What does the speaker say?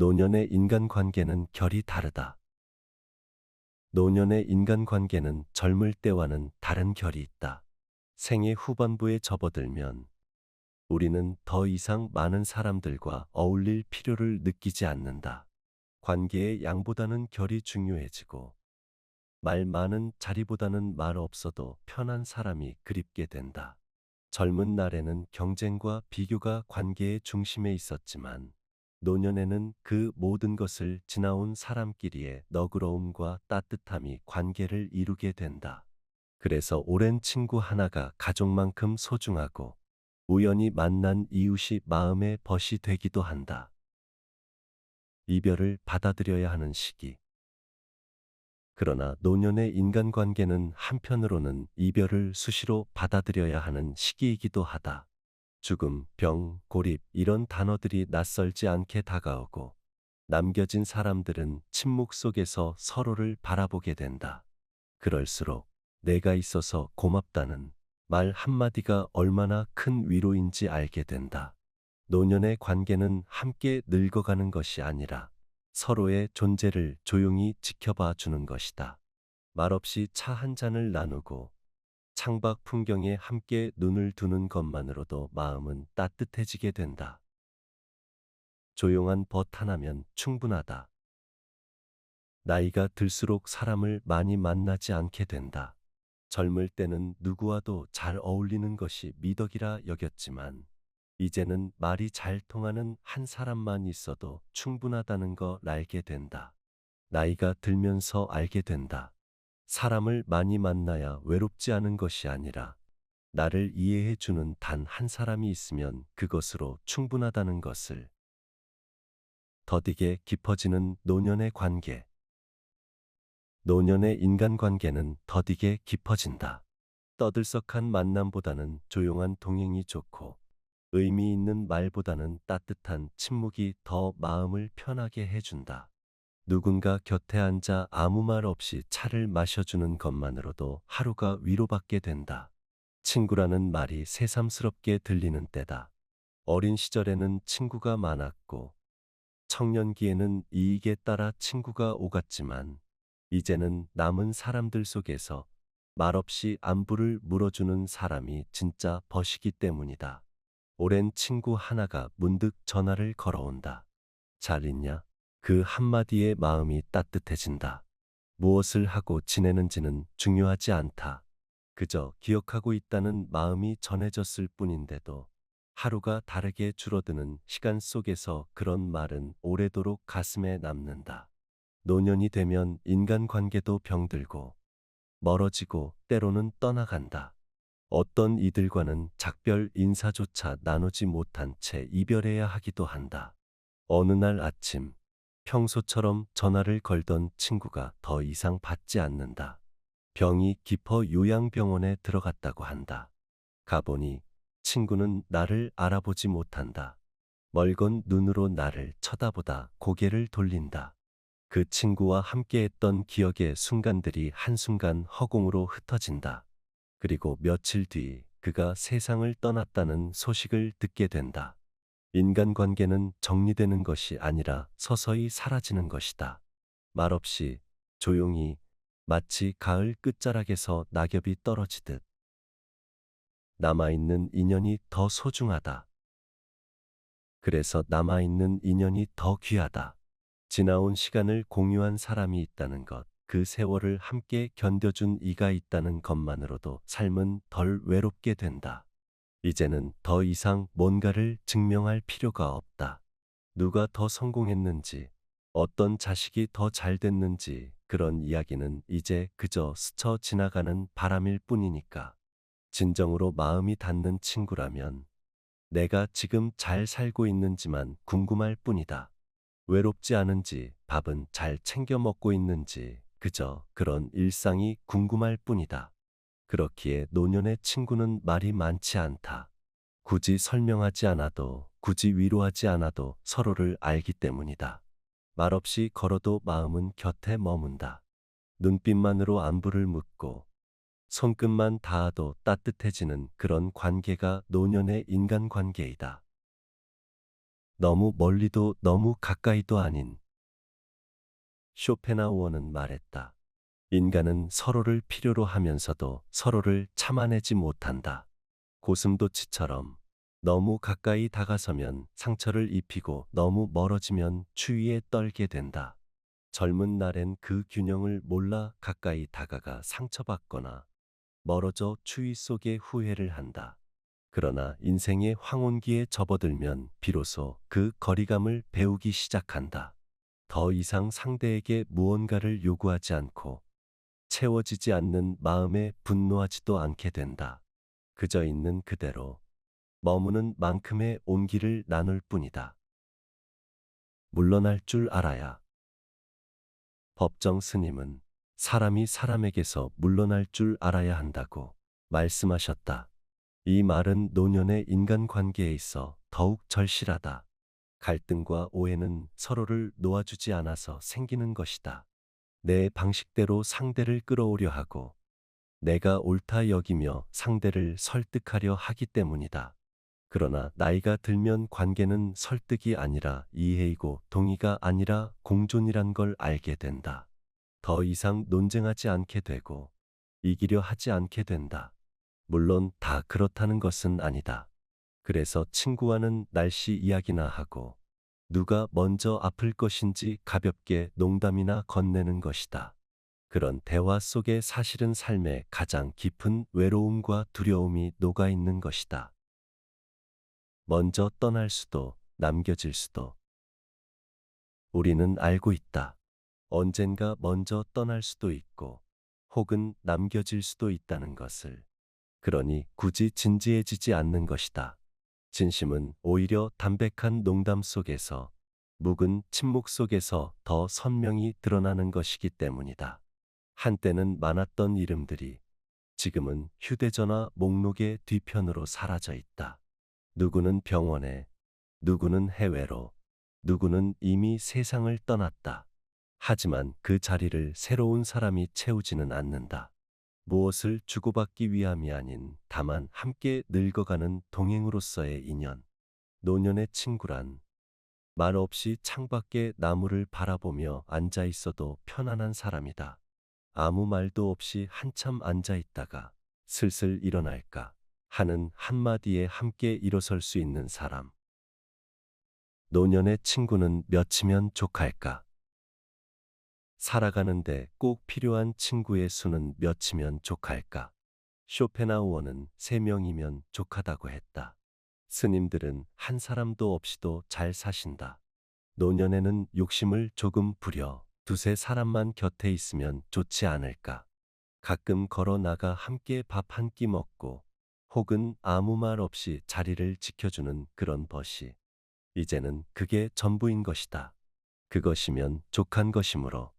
노년의 인간관계는 결이 다르다. 노년의 인간관계는 젊을 때와는 다른 결이 있다. 생애 후반부에 접어들면 우리는 더 이상 많은 사람들과 어울릴 필요를 느끼지 않는다. 관계의 양보다는 결이 중요해지고 말 많은 자리보다는 말 없어도 편한 사람이 그립게 된다. 젊은 날에는 경쟁과 비교가 관계의 중심에 있었지만 노년에는 그 모든 것을 지나온 사람끼리의 너그러움과 따뜻함이 관계를 이루게 된다. 그래서 오랜 친구 하나가 가족만큼 소중하고 우연히 만난 이웃이 마음의 벗이 되기도 한다. 이별을 받아들여야 하는 시기. 그러나 노년의 인간관계는 한편으로는 이별을 수시로 받아들여야 하는 시기이기도 하다. 죽음, 병, 고립 이런 단어들이 낯설지 않게 다가오고 남겨진 사람들은 침묵 속에서 서로를 바라보게 된다. 그럴수록 내가 있어서 고맙다는 말 한마디가 얼마나 큰 위로인지 알게 된다. 노년의 관계는 함께 늙어가는 것이 아니라 서로의 존재를 조용히 지켜봐 주는 것이다. 말없이 차 한 잔을 나누고 창밖 풍경에 함께 눈을 두는 것만으로도 마음은 따뜻해지게 된다. 조용한 벗 하나면 충분하다. 나이가 들수록 사람을 많이 만나지 않게 된다. 젊을 때는 누구와도 잘 어울리는 것이 미덕이라 여겼지만 이제는 말이 잘 통하는 한 사람만 있어도 충분하다는 걸 알게 된다. 나이가 들면서 알게 된다. 사람을 많이 만나야 외롭지 않은 것이 아니라 나를 이해해 주는 단 한 사람이 있으면 그것으로 충분하다는 것을. 더디게 깊어지는 노년의 관계. 노년의 인간관계는 더디게 깊어진다. 떠들썩한 만남보다는 조용한 동행이 좋고 의미 있는 말보다는 따뜻한 침묵이 더 마음을 편하게 해준다. 누군가 곁에 앉아 아무 말 없이 차를 마셔주는 것만으로도 하루가 위로받게 된다. 친구라는 말이 새삼스럽게 들리는 때다. 어린 시절에는 친구가 많았고 청년기에는 이익에 따라 친구가 오갔지만 이제는 남은 사람들 속에서 말없이 안부를 물어주는 사람이 진짜 벗이기 때문이다. 오랜 친구 하나가 문득 전화를 걸어온다. 잘 있냐? 그 한마디에 마음이 따뜻해진다. 무엇을 하고 지내는지는 중요하지 않다. 그저 기억하고 있다는 마음이 전해졌을 뿐인데도 하루가 다르게 줄어드는 시간 속에서 그런 말은 오래도록 가슴에 남는다. 노년이 되면 인간관계도 병들고 멀어지고 때로는 떠나간다. 어떤 이들과는 작별 인사조차 나누지 못한 채 이별해야 하기도 한다. 어느 날 아침 평소처럼 전화를 걸던 친구가 더 이상 받지 않는다. 병이 깊어 요양병원에 들어갔다고 한다. 가보니 친구는 나를 알아보지 못한다. 멀건 눈으로 나를 쳐다보다 고개를 돌린다. 그 친구와 함께했던 기억의 순간들이 한순간 허공으로 흩어진다. 그리고 며칠 뒤 그가 세상을 떠났다는 소식을 듣게 된다. 인간관계는 정리되는 것이 아니라 서서히 사라지는 것이다. 말없이 조용히 마치 가을 끝자락에서 낙엽이 떨어지듯 남아있는 인연이 더 소중하다. 그래서 남아있는 인연이 더 귀하다. 지나온 시간을 공유한 사람이 있다는 것, 그 세월을 함께 견뎌준 이가 있다는 것만으로도 삶은 덜 외롭게 된다. 이제는 더 이상 뭔가를 증명할 필요가 없다. 누가 더 성공했는지, 어떤 자식이 더 잘 됐는지 그런 이야기는 이제 그저 스쳐 지나가는 바람일 뿐이니까. 진정으로 마음이 닿는 친구라면 내가 지금 잘 살고 있는지만 궁금할 뿐이다. 외롭지 않은지, 밥은 잘 챙겨 먹고 있는지 그저 그런 일상이 궁금할 뿐이다. 그렇기에 노년의 친구는 말이 많지 않다. 굳이 설명하지 않아도, 굳이 위로하지 않아도 서로를 알기 때문이다. 말없이 걸어도 마음은 곁에 머문다. 눈빛만으로 안부를 묻고 손끝만 닿아도 따뜻해지는 그런 관계가 노년의 인간관계이다. 너무 멀리도 너무 가까이도 아닌. 쇼펜하우어는 말했다. 인간은 서로를 필요로 하면서도 서로를 참아내지 못한다. 고슴도치처럼 너무 가까이 다가서면 상처를 입히고 너무 멀어지면 추위에 떨게 된다. 젊은 날엔 그 균형을 몰라 가까이 다가가 상처받거나 멀어져 추위 속에 후회를 한다. 그러나 인생의 황혼기에 접어들면 비로소 그 거리감을 배우기 시작한다. 더 이상 상대에게 무언가를 요구하지 않고 채워지지 않는 마음에 분노하지도 않게 된다. 그저 있는 그대로 머무는 만큼의 온기를 나눌 뿐이다. 물러날 줄 알아야. 법정 스님은 사람이 사람에게서 물러날 줄 알아야 한다고 말씀하셨다. 이 말은 노년의 인간관계에 있어 더욱 절실하다. 갈등과 오해는 서로를 놓아주지 않아서 생기는 것이다. 내 방식대로 상대를 끌어오려 하고 내가 옳다 여기며 상대를 설득하려 하기 때문이다. 그러나 나이가 들면 관계는 설득이 아니라 이해이고 동의가 아니라 공존이란 걸 알게 된다. 더 이상 논쟁하지 않게 되고 이기려 하지 않게 된다. 물론 다 그렇다는 것은 아니다. 그래서 친구와는 날씨 이야기나 하고 누가 먼저 아플 것인지 가볍게 농담이나 건네는 것이다. 그런 대화 속에 사실은 삶에 가장 깊은 외로움과 두려움이 녹아 있는 것이다. 먼저 떠날 수도 남겨질 수도. 우리는 알고 있다. 언젠가 먼저 떠날 수도 있고 혹은 남겨질 수도 있다는 것을. 그러니 굳이 진지해지지 않는 것이다. 진심은 오히려 담백한 농담 속에서, 묵은 침묵 속에서 더 선명히 드러나는 것이기 때문이다. 한때는 많았던 이름들이 지금은 휴대전화 목록의 뒤편으로 사라져 있다. 누구는 병원에, 누구는 해외로, 누구는 이미 세상을 떠났다. 하지만 그 자리를 새로운 사람이 채우지는 않는다. 무엇을 주고받기 위함이 아닌 다만 함께 늙어가는 동행으로서의 인연. 노년의 친구란 말 없이 창밖에 나무를 바라보며 앉아 있어도 편안한 사람이다. 아무 말도 없이 한참 앉아 있다가 슬슬 일어날까 하는 한마디에 함께 일어설 수 있는 사람. 노년의 친구는 몇이면 족할까? 살아가는데 꼭 필요한 친구의 수는 몇이면 족할까? 쇼펜하우어는 3명이면 족하다고 했다. 스님들은 한 사람도 없이도 잘 사신다. 노년에는 욕심을 조금 부려 두세 사람만 곁에 있으면 좋지 않을까? 가끔 걸어 나가 함께 밥 한 끼 먹고 혹은 아무 말 없이 자리를 지켜주는 그런 벗이 이제는 그게 전부인 것이다. 그것이면 족한 것이므로